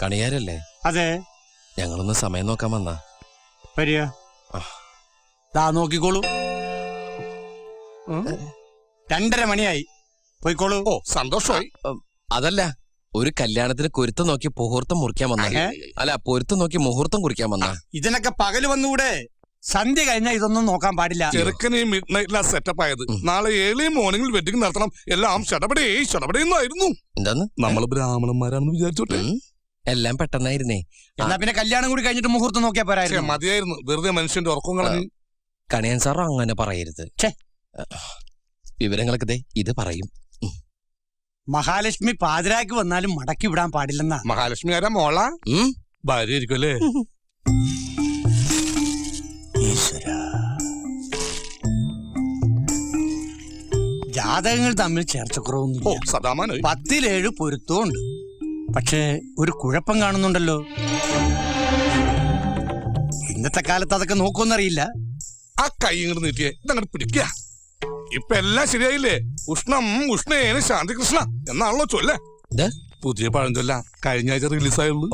കണിയാരല്ലേ? അതെ. ഞങ്ങളൊന്ന് സമയം നോക്കാൻ വന്നാ. വരിക. ദാ നോക്കിക്കോളൂ. 2:30 മണിയായി. പോയിക്കോളൂ. ഓ സന്തോഷമായി. അതല്ല, ഒരു കല്യാണത്തിന് കുരുത്തം നോക്കി മുഹൂർത്തം മുറിക്കാൻ വന്ന. അല്ല, പൊരുത്തം നോക്കി മുഹൂർത്തം കുറിക്കാൻ വന്ന. ഇതിനൊക്കെ പകല് വന്നുകൂടെ? സന്ധ്യ കഴിഞ്ഞാൽ ഇതൊന്നും നോക്കാൻ പാടില്ല. ചെറുക്കന് മിഡ് നൈറ്റിലാ സെറ്റപ്പ് ആയത്. നാളെ ഏർലി മോർണിംഗിൽ വെഡിങ് നടത്തണം. എല്ലാം ഷടപടേന്നായിരുന്നു. എന്താന്ന്? നമ്മൾ ബ്രാഹ്മണന്മാരാണെന്ന് വിചാരിച്ചോട്ടെ. എല്ലാം പെട്ടെന്നായിരുന്നേ. എന്നാ പിന്നെ കല്യാണം കൂടി കഴിഞ്ഞിട്ട് മുഹൂർത്തം നോക്കിയാ പോരായിരുന്നു? മതിയായിരുന്നു, വെറുതെ മനുഷ്യന്റെ ഉറക്കം കളഞ്ഞു. കണിയൻ സാറോ അങ്ങനെ പറയരുത്. വിവരങ്ങളൊക്കെ ദേ ഇത് പറയും. മഹാലക്ഷ്മി പാതിരാക്ക് വന്നാലും മടക്കി വിടാൻ പാടില്ലെന്നാ. മഹാലക്ഷ്മി ആരാ? മോള ഭാര്യ ആയിരിക്കും അല്ലേ? ജാതകങ്ങൾ തമ്മിൽ ചേർച്ചക്കുറവൊന്നും. 10-7 പൊരുത്തവും ഉണ്ട്. പക്ഷേ ഒരു കുഴപ്പം കാണുന്നുണ്ടല്ലോ. ഇന്നത്തെ കാലത്ത് അതൊക്കെ നോക്കുമെന്നറിയില്ല. ആ കൈ ഇങ്ങോട്ട് നീട്ടിയേ, ഇതങ്ങോട്ട് പിടിക്കുക. ഇപ്പൊ എല്ലാം ശരിയായില്ലേ? ഉഷ്ണം ഉഷ്ണേന ശാന്തികൃഷ്ണ എന്നാണല്ലോ ചൊല്ലേ. പുതിയ പഴഞ്ചൊല്ല കഴിഞ്ഞ ആഴ്ച റിലീസായുള്ളൂ.